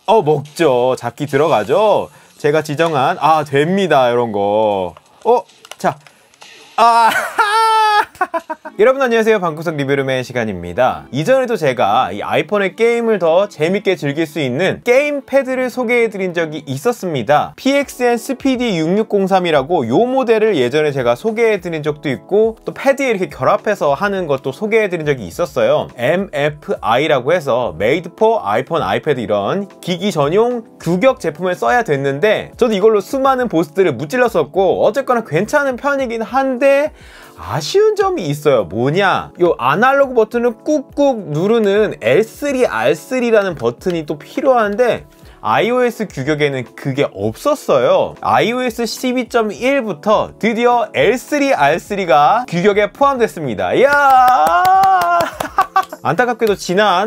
먹죠. 잡기 들어가죠. 제가 지정한 됩니다 이런 거. 자, 여러분 안녕하세요. 방구석 리뷰룸의 시간입니다. 이전에도 제가 이 아이폰의 게임을 더 재밌게 즐길 수 있는 게임 패드를 소개해드린 적이 있었습니다. PXN 스피디 6603이라고 요 모델을 예전에 제가 소개해드린 적도 있고, 또 패드에 이렇게 결합해서 하는 것도 소개해드린 적이 있었어요. MFI라고 해서 Made for iPhone, iPad 이런 기기 전용 규격 제품을 써야 됐는데, 저도 이걸로 수많은 보스들을 무찔렀었고 어쨌거나 괜찮은 편이긴 한데 아쉬운 점이 있어요. 뭐냐, 요 아날로그 버튼을 꾹꾹 누르는 L3, R3라는 버튼이 또 필요한데 iOS 규격에는 그게 없었어요. iOS 12.1부터 드디어 L3, R3가 규격에 포함됐습니다. 이야! 안타깝게도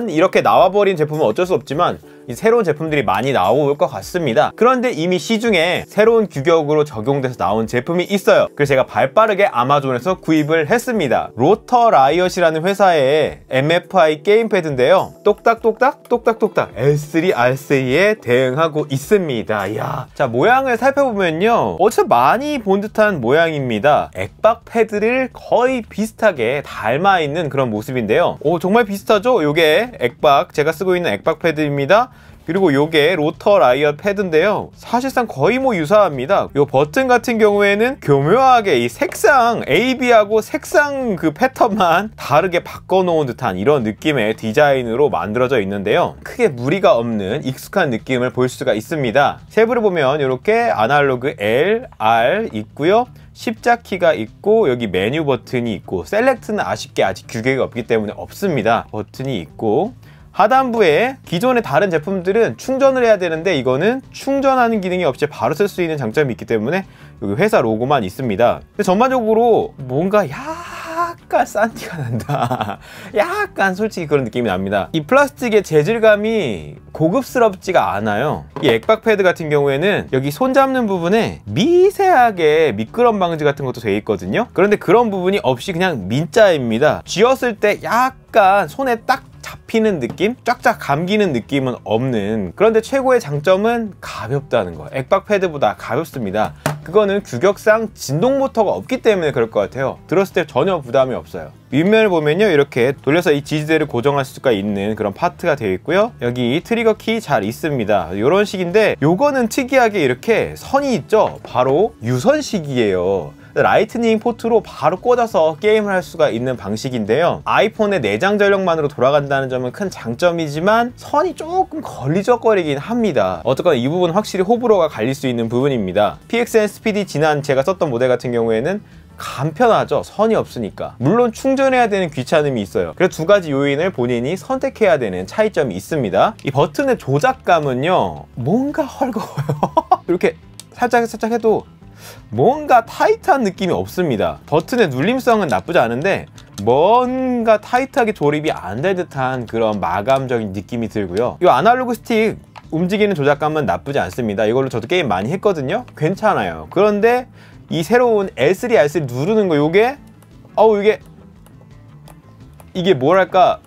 이렇게 나와버린 제품은 어쩔 수 없지만 이 새로운 제품들이 많이 나올 것 같습니다. 그런데 이미 시중에 새로운 규격으로 적용돼서 나온 제품이 있어요. 그래서 제가 발빠르게 아마존에서 구입을 했습니다. 로터 라이엇이라는 회사의 MFI 게임패드인데요. 똑딱똑딱 똑딱똑딱 L3, R3에 대응하고 있습니다. 이야. 자, 모양을 살펴보면요, 어디서 많이 본 듯한 모양입니다. 액박 패드를 거의 비슷하게 닮아있는 그런 모습인데요. 정말 비슷하죠? 요게 액박, 제가 쓰고 있는 액박 패드입니다. 그리고 요게 로터 라이엇 패드인데요, 사실상 거의 유사합니다. 요 버튼 같은 경우에는 교묘하게 이 색상, AB하고 색상 그 패턴만 다르게 바꿔놓은 듯한 이런 느낌의 디자인으로 만들어져 있는데요, 크게 무리가 없는 익숙한 느낌을 볼 수가 있습니다. 세부를 보면 이렇게 아날로그 L, R 있고요, 십자키가 있고, 여기 메뉴 버튼이 있고, 셀렉트는 아쉽게 아직 규격이 없기 때문에 없습니다. 버튼이 있고, 하단부에 기존의 다른 제품들은 충전을 해야 되는데 이거는 충전하는 기능이 없이 바로 쓸 수 있는 장점이 있기 때문에 여기 회사 로고만 있습니다. 근데 전반적으로 뭔가 약간 싼 티가 난다. 약간 솔직히 그런 느낌이 납니다. 이 플라스틱의 재질감이 고급스럽지가 않아요. 이 액박 패드 같은 경우에는 여기 손 잡는 부분에 미세하게 미끄럼 방지 같은 것도 되어 있거든요. 그런데 그런 부분이 없이 그냥 민자입니다. 쥐었을 때 약간 손에 딱 잡히는 느낌? 쫙쫙 감기는 느낌은 없는. 그런데 최고의 장점은 가볍다는 거. 액박 패드보다 가볍습니다. 그거는 규격상 진동 모터가 없기 때문에 그럴 것 같아요. 들었을 때 전혀 부담이 없어요. 윗면을 보면요, 이렇게 돌려서 이 지지대를 고정할 수가 있는 그런 파트가 되어 있고요, 여기 트리거 키 잘 있습니다. 이런 식인데 요거는 특이하게 이렇게 선이 있죠. 바로 유선식이에요. 라이트닝 포트로 바로 꽂아서 게임을 할 수가 있는 방식인데요, 아이폰의 내장 전력만으로 돌아간다는 점은 큰 장점이지만 선이 조금 걸리적거리긴 합니다. 어쨌거나 이 부분은 확실히 호불호가 갈릴 수 있는 부분입니다. PXN 스피디 지난 제가 썼던 모델 같은 경우에는 간편하죠. 선이 없으니까. 물론 충전해야 되는 귀찮음이 있어요. 그래서 두 가지 요인을 본인이 선택해야 되는 차이점이 있습니다. 이 버튼의 조작감은요, 뭔가 헐거워요. 이렇게 살짝 해도 뭔가 타이트한 느낌이 없습니다. 버튼의 눌림성은 나쁘지 않은데 뭔가 타이트하게 조립이 안 될 듯한 그런 마감적인 느낌이 들고요, 이 아날로그 스틱 움직이는 조작감은 나쁘지 않습니다. 이걸로 저도 게임 많이 했거든요. 괜찮아요. 그런데 이 새로운 L3, R3 누르는 거, 이게 뭐랄까,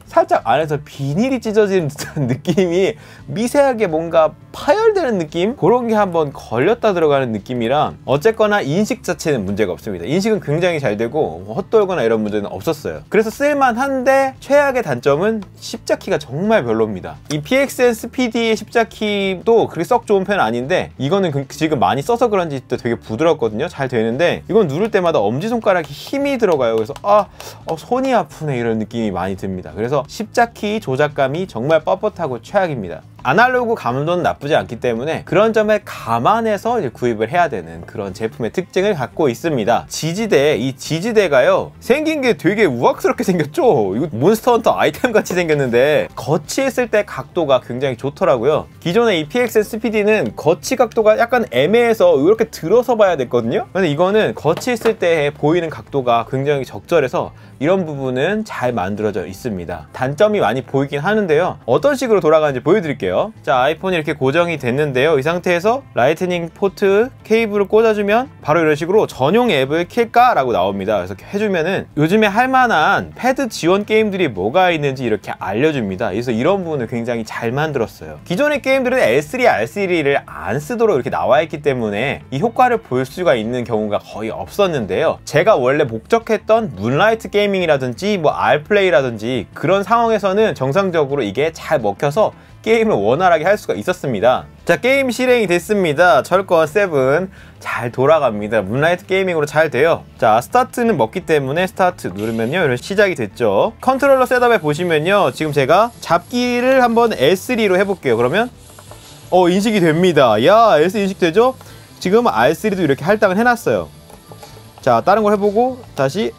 살짝 안에서 비닐이 찢어지는 듯한 느낌이, 미세하게 뭔가 파열되는 느낌? 그런 게 한번 걸렸다 들어가는 느낌이라, 어쨌거나 인식 자체는 문제가 없습니다. 인식은 굉장히 잘 되고 헛돌거나 이런 문제는 없었어요. 그래서 쓸만한데 최악의 단점은 십자키가 정말 별로입니다. 이 PXN 스피디의 십자키도 그렇게 썩 좋은 편은 아닌데, 이거는 지금 많이 써서 그런지 되게 부드럽거든요. 잘 되는데 이건 누를 때마다 엄지손가락에 힘이 들어가요. 그래서 손이 아프네 이런 느낌이 많이 듭니다. 그래서 십자키 조작감이 정말 뻣뻣하고 최악입니다. 아날로그 감도는 나쁘지 않기 때문에 그런 점을 감안해서 이제 구입을 해야 되는 그런 제품의 특징을 갖고 있습니다. 지지대, 이 지지대가요, 생긴 게 되게 우악스럽게 생겼죠? 이거 몬스터헌터 아이템 같이 생겼는데 거치했을 때 각도가 굉장히 좋더라고요. 기존의 이 PXN 스피디는 거치 각도가 약간 애매해서 이렇게 들어서 봐야 됐거든요. 근데 이거는 거치했을 때 보이는 각도가 굉장히 적절해서 이런 부분은 잘 만들어져 있습니다. 단점이 많이 보이긴 하는데요, 어떤 식으로 돌아가는지 보여드릴게요. 해볼게요. 자, 아이폰이 이렇게 고정이 됐는데요. 이 상태에서 라이트닝 포트 케이블을 꽂아주면 바로 이런 식으로 전용 앱을 킬까? 라고 나옵니다. 그래서 해주면은 요즘에 할만한 패드 지원 게임들이 뭐가 있는지 이렇게 알려줍니다. 그래서 이런 부분을 굉장히 잘 만들었어요. 기존의 게임들은 L3, R3를 안 쓰도록 이렇게 나와 있기 때문에 이 효과를 볼 수가 있는 경우가 거의 없었는데요. 제가 원래 목적했던 문라이트 게이밍이라든지 뭐 R플레이라든지 그런 상황에서는 정상적으로 이게 잘 먹혀서 게임을 원활하게 할 수가 있었습니다. 자, 게임 실행이 됐습니다. 철권 7 잘 돌아갑니다. 문라이트 게이밍으로 잘 돼요. 자, 스타트는 먹기 때문에 스타트 누르면요, 이런 시작이 됐죠. 컨트롤러 셋업에 보시면요, 지금 제가 잡기를 한번 L3로 해볼게요. 그러면 인식이 됩니다. 야, L3 인식되죠? 지금 R3도 이렇게 할당을 해놨어요. 자, 다른 걸 해보고 다시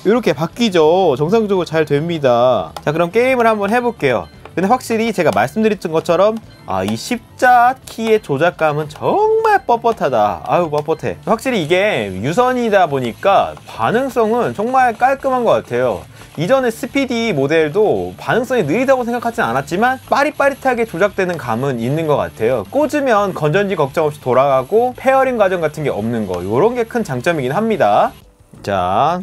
이렇게 바뀌죠. 정상적으로 잘 됩니다. 자, 그럼 게임을 한번 해볼게요. 근데 확실히 제가 말씀드렸던 것처럼 이 십자 키의 조작감은 정말 뻣뻣하다. 아유, 뻣뻣해. 확실히 이게 유선이다 보니까 반응성은 정말 깔끔한 것 같아요. 이전에 스피디 모델도 반응성이 느리다고 생각하진 않았지만 빠릿빠릿하게 조작되는 감은 있는 것 같아요. 꽂으면 건전지 걱정 없이 돌아가고 페어링 과정 같은 게 없는 거, 요런 게 큰 장점이긴 합니다. 자,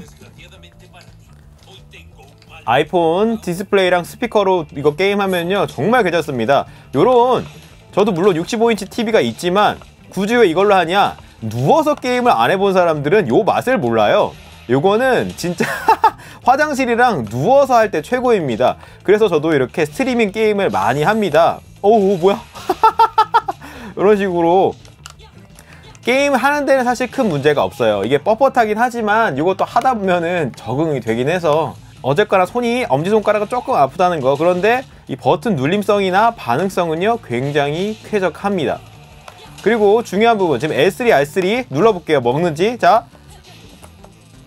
아이폰 디스플레이랑 스피커로 이거 게임하면요 정말 괜찮습니다. 요런, 저도 물론 65인치 TV가 있지만 굳이 왜 이걸로 하냐, 누워서 게임을 안 해본 사람들은 요 맛을 몰라요. 요거는 진짜 화장실이랑 누워서 할 때 최고입니다. 그래서 저도 이렇게 스트리밍 게임을 많이 합니다. 뭐야 이런 식으로 게임 하는 데는 사실 큰 문제가 없어요. 이게 뻣뻣하긴 하지만 이것도 하다 보면은 적응이 되긴 해서, 어쨌거나 손이 엄지손가락은 조금 아프다는 거. 그런데 이 버튼 눌림성이나 반응성은요 굉장히 쾌적합니다. 그리고 중요한 부분, 지금 L3, R3 눌러볼게요. 먹는지. 자,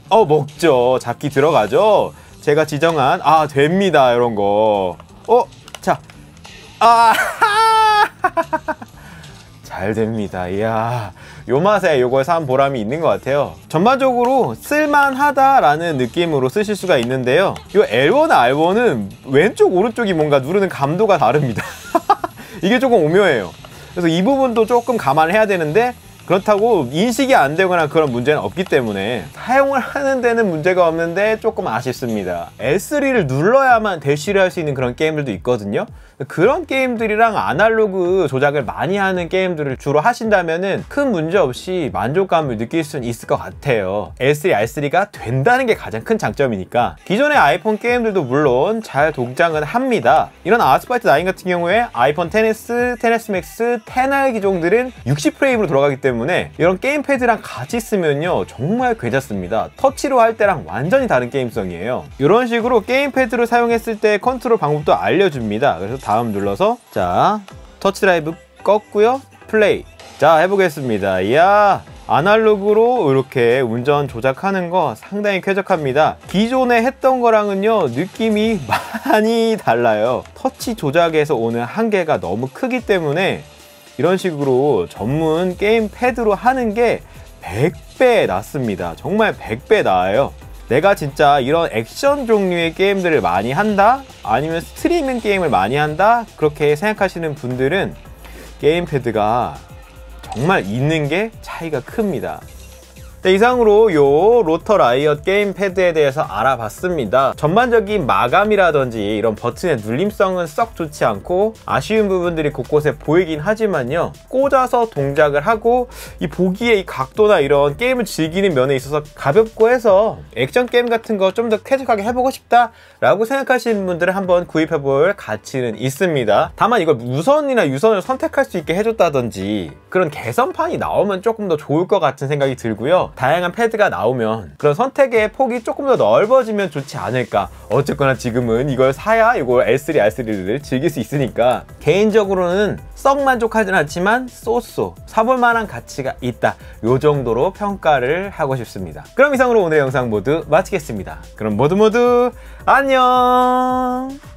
먹죠. 잡기 들어가죠. 제가 지정한 됩니다, 이런 거. 자, 잘 됩니다. 이야, 요 맛에 요걸 산 보람이 있는 것 같아요. 전반적으로 쓸만하다라는 느낌으로 쓰실 수가 있는데요, 요 L1, R1은 왼쪽 오른쪽이 뭔가 누르는 감도가 다릅니다. 이게 조금 오묘해요. 그래서 이 부분도 조금 감안해야 되는데, 그렇다고 인식이 안 되거나 그런 문제는 없기 때문에 사용을 하는 데는 문제가 없는데 조금 아쉽습니다. L3를 눌러야만 대쉬를 할 수 있는 그런 게임들도 있거든요. 그런 게임들이랑 아날로그 조작을 많이 하는 게임들을 주로 하신다면은 큰 문제 없이 만족감을 느낄 수는 있을 것 같아요. L3, R3가 된다는 게 가장 큰 장점이니까. 기존의 아이폰 게임들도 물론 잘 동작은 합니다. 이런 아스팔트 9 같은 경우에 아이폰 XS, XS Max, XR 기종들은 60프레임으로 돌아가기 때문에 이런 게임패드랑 같이 쓰면요 정말 괜찮습니다. 터치로 할 때랑 완전히 다른 게임성이에요. 이런 식으로 게임패드를 사용했을 때 컨트롤 방법도 알려줍니다. 그래서 다음 눌러서, 자, 터치 드라이브 껐고요, 플레이. 자, 해보겠습니다. 이야, 아날로그로 이렇게 운전 조작하는 거 상당히 쾌적합니다. 기존에 했던 거랑은요 느낌이 많이 달라요. 터치 조작에서 오는 한계가 너무 크기 때문에 이런 식으로 전문 게임 패드로 하는 게 100배 낫습니다. 정말 100배 나아요. 내가 진짜 이런 액션 종류의 게임들을 많이 한다? 아니면 스트리밍 게임을 많이 한다? 그렇게 생각하시는 분들은 게임패드가 정말 있는 게 차이가 큽니다. 네, 이상으로 요 로터 라이엇 게임패드에 대해서 알아봤습니다. 전반적인 마감이라든지 이런 버튼의 눌림성은 썩 좋지 않고 아쉬운 부분들이 곳곳에 보이긴 하지만요, 꽂아서 동작을 하고 이 보기에 이 각도나 이런 게임을 즐기는 면에 있어서 가볍고 해서 액션 게임 같은 거 좀 더 쾌적하게 해보고 싶다 라고 생각하시는 분들은 한번 구입해볼 가치는 있습니다. 다만 이걸 무선이나 유선을 선택할 수 있게 해줬다든지 그런 개선판이 나오면 조금 더 좋을 것 같은 생각이 들고요, 다양한 패드가 나오면 그런 선택의 폭이 조금 더 넓어지면 좋지 않을까. 어쨌거나 지금은 이걸 사야 이걸 L3, R3를 즐길 수 있으니까 개인적으로는 썩 만족하진 않지만 쏘쏘 사볼 만한 가치가 있다, 요 정도로 평가를 하고 싶습니다. 그럼 이상으로 오늘의 영상 모두 마치겠습니다. 그럼 모두 안녕.